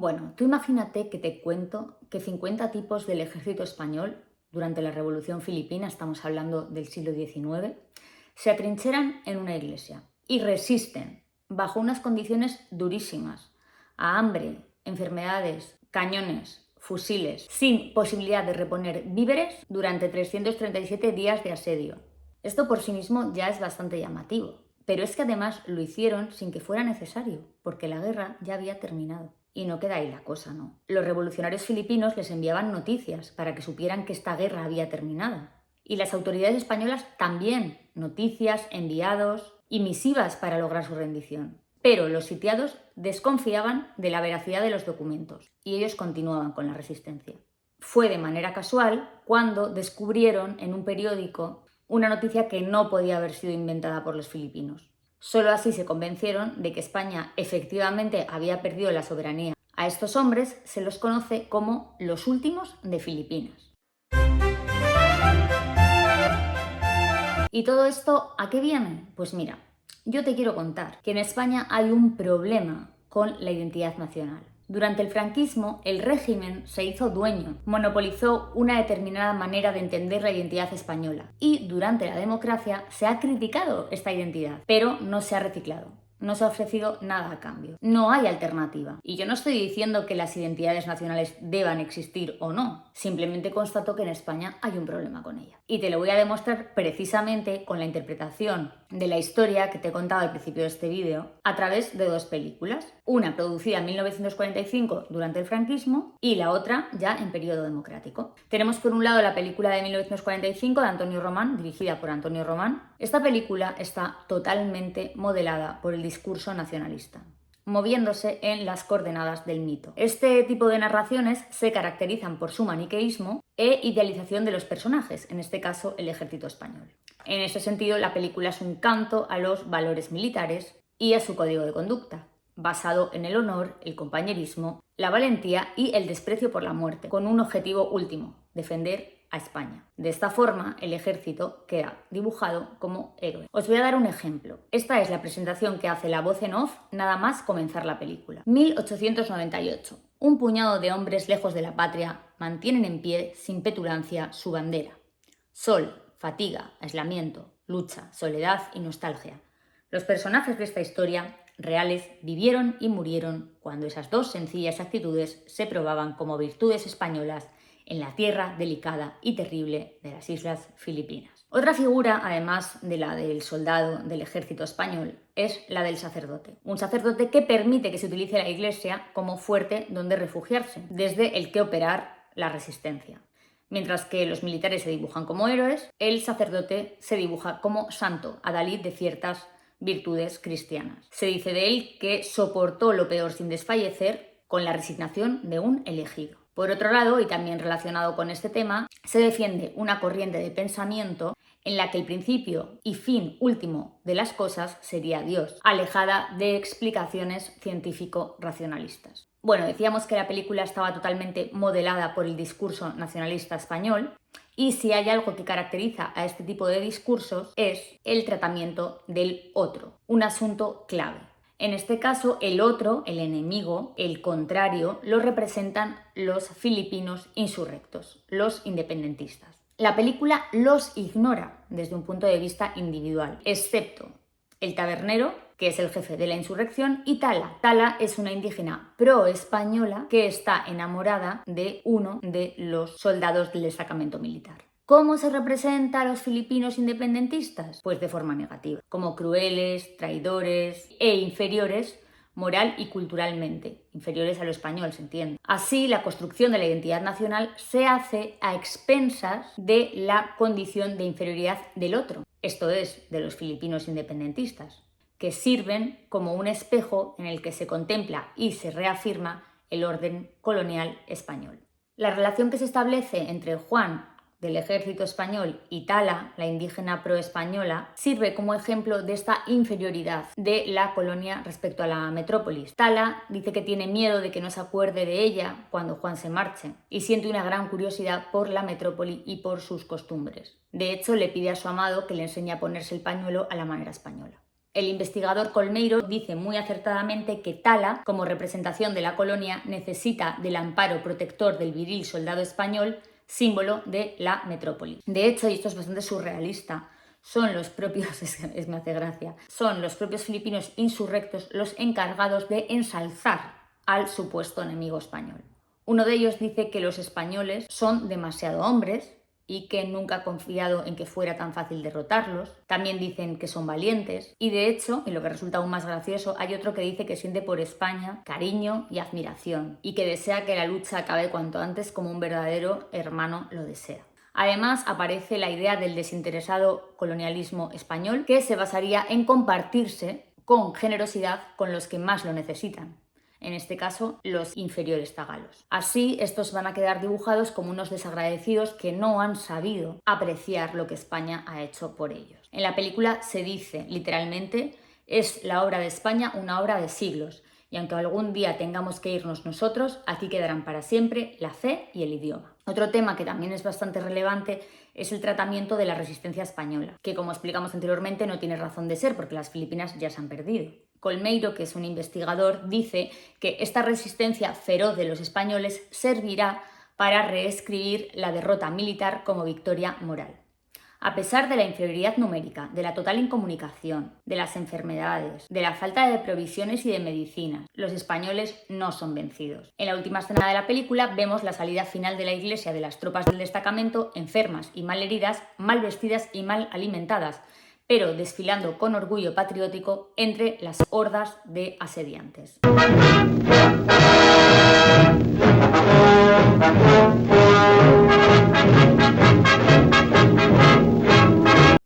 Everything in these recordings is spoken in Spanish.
Bueno, tú imagínate que te cuento que 50 tipos del ejército español durante la Revolución Filipina, estamos hablando del siglo XIX, se atrincheran en una iglesia y resisten bajo unas condiciones durísimas a hambre, enfermedades, cañones, fusiles, sin posibilidad de reponer víveres durante 337 días de asedio. Esto por sí mismo ya es bastante llamativo, pero es que además lo hicieron sin que fuera necesario, porque la guerra ya había terminado. Y no queda ahí la cosa, ¿no? Los revolucionarios filipinos les enviaban noticias para que supieran que esta guerra había terminado. Y las autoridades españolas también, noticias, enviados y misivas para lograr su rendición. Pero los sitiados desconfiaban de la veracidad de los documentos y ellos continuaban con la resistencia. Fue de manera casual cuando descubrieron en un periódico una noticia que no podía haber sido inventada por los filipinos. Solo así se convencieron de que España efectivamente había perdido la soberanía. A estos hombres se los conoce como los últimos de Filipinas. ¿Y todo esto a qué viene? Pues mira, yo te quiero contar que en España hay un problema con la identidad nacional. Durante el franquismo, el régimen se hizo dueño, monopolizó una determinada manera de entender la identidad española y durante la democracia se ha criticado esta identidad, pero no se ha reciclado. No se ha ofrecido nada a cambio. No hay alternativa. Y yo no estoy diciendo que las identidades nacionales deban existir o no. Simplemente constato que en España hay un problema con ella. Y te lo voy a demostrar precisamente con la interpretación de la historia que te he contado al principio de este vídeo a través de dos películas. Una producida en 1945 durante el franquismo y la otra ya en periodo democrático. Tenemos por un lado la película de 1945 de Antonio Román, dirigida por Antonio Román. Esta película está totalmente modelada por el discurso nacionalista, moviéndose en las coordenadas del mito. Este tipo de narraciones se caracterizan por su maniqueísmo e idealización de los personajes, en este caso el ejército español. En ese sentido, la película es un canto a los valores militares y a su código de conducta, basado en el honor, el compañerismo, la valentía y el desprecio por la muerte, con un objetivo último: defender a España. De esta forma, el ejército queda dibujado como héroe. Os voy a dar un ejemplo. Esta es la presentación que hace la voz en off nada más comenzar la película. 1898. Un puñado de hombres lejos de la patria mantienen en pie, sin petulancia, su bandera. Sol, fatiga, aislamiento, lucha, soledad y nostalgia. Los personajes de esta historia reales vivieron y murieron cuando esas dos sencillas actitudes se probaban como virtudes españolas en la tierra delicada y terrible de las Islas Filipinas. Otra figura, además de la del soldado del ejército español, es la del sacerdote. Un sacerdote que permite que se utilice la iglesia como fuerte donde refugiarse, desde el que operar la resistencia. Mientras que los militares se dibujan como héroes, el sacerdote se dibuja como santo, adalid de ciertas virtudes cristianas. Se dice de él que soportó lo peor sin desfallecer con la resignación de un elegido. Por otro lado, y también relacionado con este tema, se defiende una corriente de pensamiento en la que el principio y fin último de las cosas sería Dios, alejada de explicaciones científico-racionalistas. Bueno, decíamos que la película estaba totalmente modelada por el discurso nacionalista español, y si hay algo que caracteriza a este tipo de discursos es el tratamiento del otro, un asunto clave. En este caso, el otro, el enemigo, el contrario, lo representan los filipinos insurrectos, los independentistas. La película los ignora desde un punto de vista individual, excepto el tabernero, que es el jefe de la insurrección, y Tala. Tala es una indígena pro-española que está enamorada de uno de los soldados del destacamento militar. ¿Cómo se representa a los filipinos independentistas? Pues de forma negativa, como crueles, traidores e inferiores moral y culturalmente, inferiores a lo español, se entiende. Así, la construcción de la identidad nacional se hace a expensas de la condición de inferioridad del otro, esto es, de los filipinos independentistas, que sirven como un espejo en el que se contempla y se reafirma el orden colonial español. La relación que se establece entre Juan del ejército español y Tala, la indígena pro-española, sirve como ejemplo de esta inferioridad de la colonia respecto a la metrópolis. Tala dice que tiene miedo de que no se acuerde de ella cuando Juan se marche y siente una gran curiosidad por la metrópoli y por sus costumbres. De hecho, le pide a su amado que le enseñe a ponerse el pañuelo a la manera española. El investigador Colmeiro dice muy acertadamente que Tala, como representación de la colonia, necesita del amparo protector del viril soldado español, símbolo de la metrópoli. De hecho, y esto es bastante surrealista, son los propios, me hace gracia, son los propios filipinos insurrectos los encargados de ensalzar al supuesto enemigo español. Uno de ellos dice que los españoles son demasiado hombres y que nunca ha confiado en que fuera tan fácil derrotarlos. También dicen que son valientes y de hecho, y lo que resulta aún más gracioso, hay otro que dice que siente por España cariño y admiración y que desea que la lucha acabe cuanto antes como un verdadero hermano lo desea. Además, aparece la idea del desinteresado colonialismo español, que se basaría en compartirse con generosidad con los que más lo necesitan. En este caso, los inferiores tagalos. Así, estos van a quedar dibujados como unos desagradecidos que no han sabido apreciar lo que España ha hecho por ellos. En la película se dice, literalmente, es la obra de España una obra de siglos, y aunque algún día tengamos que irnos nosotros, aquí quedarán para siempre la fe y el idioma. Otro tema que también es bastante relevante es el tratamiento de la resistencia española, que como explicamos anteriormente no tiene razón de ser porque las Filipinas ya se han perdido. Colmeiro, que es un investigador, dice que esta resistencia feroz de los españoles servirá para reescribir la derrota militar como victoria moral. A pesar de la inferioridad numérica, de la total incomunicación, de las enfermedades, de la falta de provisiones y de medicinas, los españoles no son vencidos. En la última escena de la película vemos la salida final de la iglesia de las tropas del destacamento, enfermas y mal heridas, mal vestidas y mal alimentadas, pero desfilando con orgullo patriótico entre las hordas de asediantes.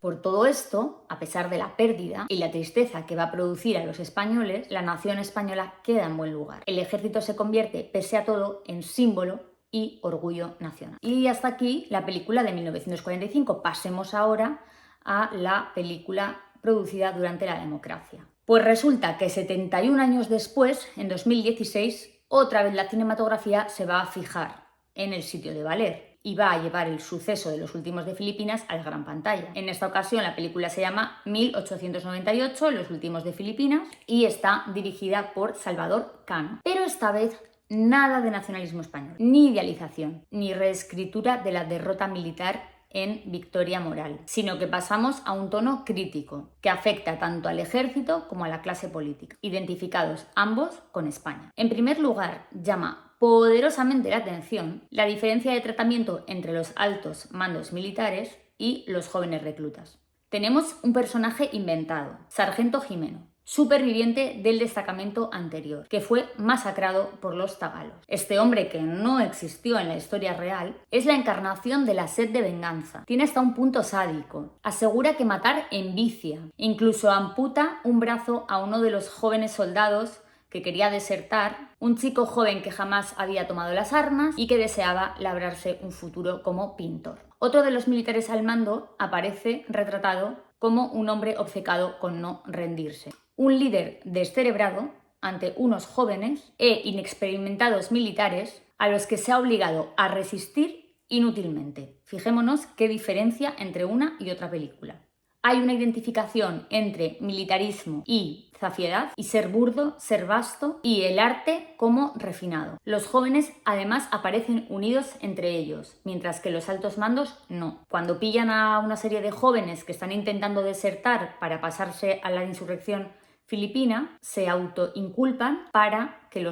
Por todo esto, a pesar de la pérdida y la tristeza que va a producir a los españoles, la nación española queda en buen lugar. El ejército se convierte, pese a todo, en símbolo y orgullo nacional. Y hasta aquí la película de 1945. Pasemos ahora a la película producida durante la democracia. Pues resulta que 71 años después, en 2016, otra vez la cinematografía se va a fijar en el sitio de Valer y va a llevar el suceso de los últimos de Filipinas a la gran pantalla. En esta ocasión la película se llama 1898, Los últimos de Filipinas, y está dirigida por Salvador Cano. Pero esta vez nada de nacionalismo español, ni idealización, ni reescritura de la derrota militar en victoria moral, sino que pasamos a un tono crítico que afecta tanto al ejército como a la clase política, identificados ambos con España. En primer lugar, llama poderosamente la atención la diferencia de tratamiento entre los altos mandos militares y los jóvenes reclutas. Tenemos un personaje inventado, Sargento Jimeno, superviviente del destacamento anterior, que fue masacrado por los tagalos. Este hombre, que no existió en la historia real, es la encarnación de la sed de venganza. Tiene hasta un punto sádico. Asegura que matar envicia. Incluso amputa un brazo a uno de los jóvenes soldados que quería desertar, un chico joven que jamás había tomado las armas y que deseaba labrarse un futuro como pintor. Otro de los militares al mando aparece retratado como un hombre obcecado con no rendirse. Un líder descerebrado ante unos jóvenes e inexperimentados militares a los que se ha obligado a resistir inútilmente. Fijémonos qué diferencia entre una y otra película. Hay una identificación entre militarismo y zafiedad, y ser burdo, ser vasto, y el arte como refinado. Los jóvenes además aparecen unidos entre ellos, mientras que los altos mandos no. Cuando pillan a una serie de jóvenes que están intentando desertar para pasarse a la insurrección filipina, se autoinculpan para que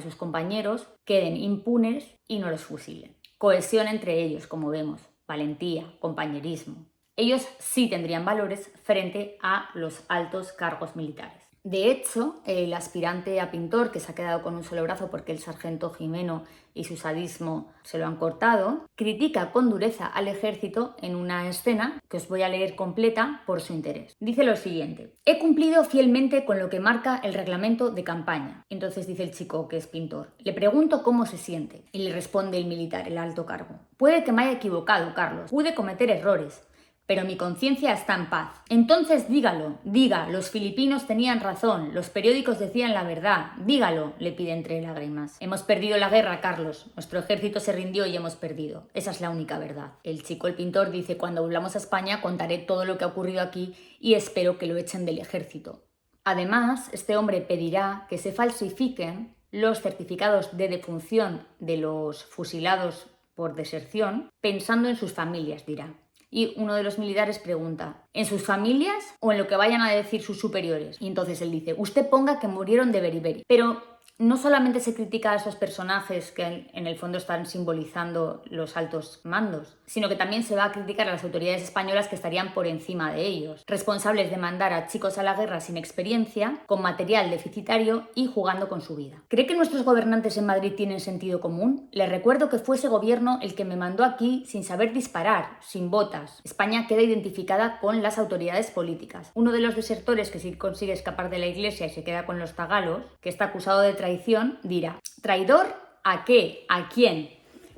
sus compañeros queden impunes y no los fusilen. Cohesión entre ellos, como vemos, valentía, compañerismo. Ellos sí tendrían valores frente a los altos cargos militares. De hecho, el aspirante a pintor, que se ha quedado con un solo brazo porque el sargento Jimeno y su sadismo se lo han cortado, critica con dureza al ejército en una escena que os voy a leer completa por su interés. Dice lo siguiente: he cumplido fielmente con lo que marca el reglamento de campaña. Entonces dice el chico, que es pintor, le pregunto cómo se siente, y le responde el militar, el alto cargo: puede que me haya equivocado, Carlos, pude cometer errores, pero mi conciencia está en paz. Entonces dígalo, diga, los filipinos tenían razón, los periódicos decían la verdad, dígalo, le pide entre lágrimas. Hemos perdido la guerra, Carlos, nuestro ejército se rindió y hemos perdido. Esa es la única verdad. El chico, el pintor, dice, cuando volvamos a España contaré todo lo que ha ocurrido aquí y espero que lo echen del ejército. Además, este hombre pedirá que se falsifiquen los certificados de defunción de los fusilados por deserción, pensando en sus familias, dirá. Y uno de los militares pregunta, ¿en sus familias o en lo que vayan a decir sus superiores? Y entonces él dice, usted ponga que murieron de beriberi. Pero no solamente se critica a esos personajes que en el fondo están simbolizando los altos mandos, sino que también se va a criticar a las autoridades españolas que estarían por encima de ellos, responsables de mandar a chicos a la guerra sin experiencia, con material deficitario y jugando con su vida. ¿Cree que nuestros gobernantes en Madrid tienen sentido común? Les recuerdo que fue ese gobierno el que me mandó aquí sin saber disparar, sin botas. España queda identificada con las autoridades políticas. Uno de los desertores que sí consigue escapar de la iglesia y se queda con los tagalos, que está acusado de traición, dirá, ¿traidor a qué? ¿A quién?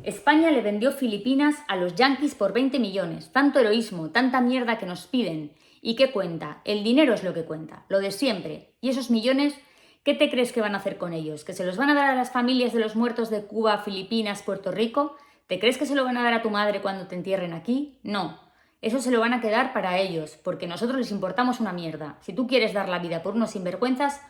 España le vendió Filipinas a los yanquis por 20 millones. Tanto heroísmo, tanta mierda que nos piden. ¿Y qué cuenta? El dinero es lo que cuenta, lo de siempre. ¿Y esos millones, qué te crees que van a hacer con ellos? ¿Que se los van a dar a las familias de los muertos de Cuba, Filipinas, Puerto Rico? ¿Te crees que se lo van a dar a tu madre cuando te entierren aquí? No. Eso se lo van a quedar para ellos, porque nosotros les importamos una mierda. Si tú quieres dar la vida por unos sinvergüenzas,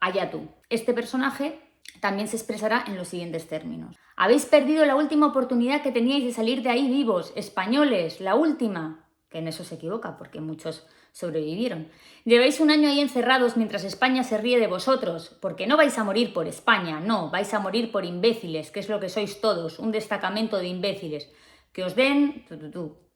allá tú. Este personaje también se expresará en los siguientes términos. Habéis perdido la última oportunidad que teníais de salir de ahí vivos, españoles, la última. Que en eso se equivoca, porque muchos sobrevivieron. Lleváis un año ahí encerrados mientras España se ríe de vosotros, porque no vais a morir por España, no, vais a morir por imbéciles, que es lo que sois todos, un destacamento de imbéciles. Que os den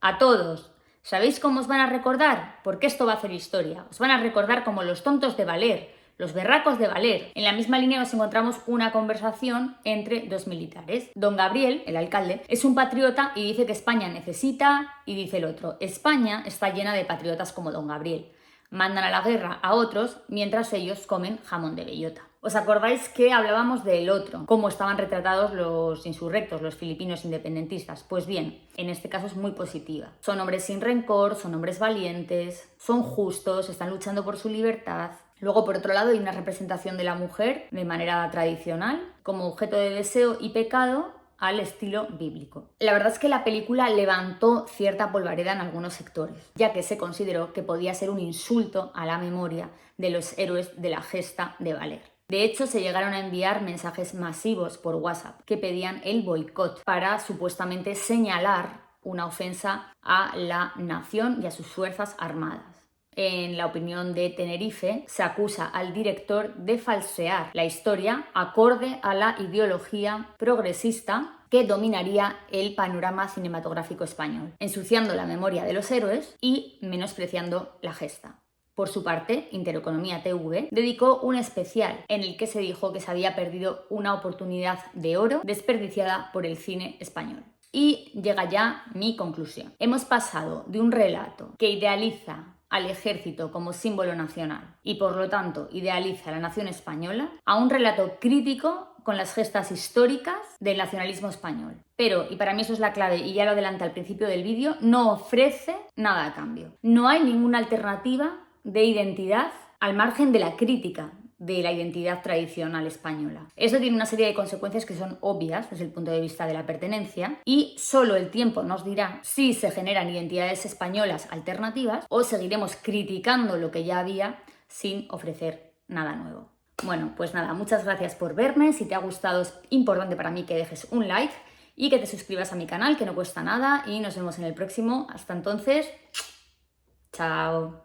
a todos. ¿Sabéis cómo os van a recordar? Porque esto va a hacer historia. Os van a recordar como los tontos de Valer, los berracos de Valer. En la misma línea nos encontramos una conversación entre dos militares. Don Gabriel, el alcalde, es un patriota y dice que España necesita, y dice el otro, España está llena de patriotas como Don Gabriel. Mandan a la guerra a otros mientras ellos comen jamón de bellota. ¿Os acordáis que hablábamos del otro? Cómo estaban retratados los insurrectos, los filipinos independentistas. Pues bien, en este caso es muy positiva. Son hombres sin rencor, son hombres valientes, son justos, están luchando por su libertad. Luego, por otro lado, hay una representación de la mujer de manera tradicional, como objeto de deseo y pecado, al estilo bíblico. La verdad es que la película levantó cierta polvareda en algunos sectores, ya que se consideró que podía ser un insulto a la memoria de los héroes de la gesta de Valer. De hecho, se llegaron a enviar mensajes masivos por WhatsApp que pedían el boicot para supuestamente señalar una ofensa a la nación y a sus fuerzas armadas. En la opinión de Tenerife, se acusa al director de falsear la historia acorde a la ideología progresista que dominaría el panorama cinematográfico español, ensuciando la memoria de los héroes y menospreciando la gesta. Por su parte, Intereconomía TV dedicó un especial en el que se dijo que se había perdido una oportunidad de oro desperdiciada por el cine español. Y llega ya mi conclusión. Hemos pasado de un relato que idealiza al ejército como símbolo nacional y por lo tanto idealiza a la nación española, a un relato crítico con las gestas históricas del nacionalismo español. Pero, y para mí eso es la clave y ya lo adelanté al principio del vídeo, no ofrece nada a cambio. No hay ninguna alternativa de identidad al margen de la crítica de la identidad tradicional española. Eso tiene una serie de consecuencias que son obvias desde el punto de vista de la pertenencia y solo el tiempo nos dirá si se generan identidades españolas alternativas o seguiremos criticando lo que ya había sin ofrecer nada nuevo. Bueno, pues nada, muchas gracias por verme. Si te ha gustado es importante para mí que dejes un like y que te suscribas a mi canal, que no cuesta nada, y nos vemos en el próximo. Hasta entonces, chao.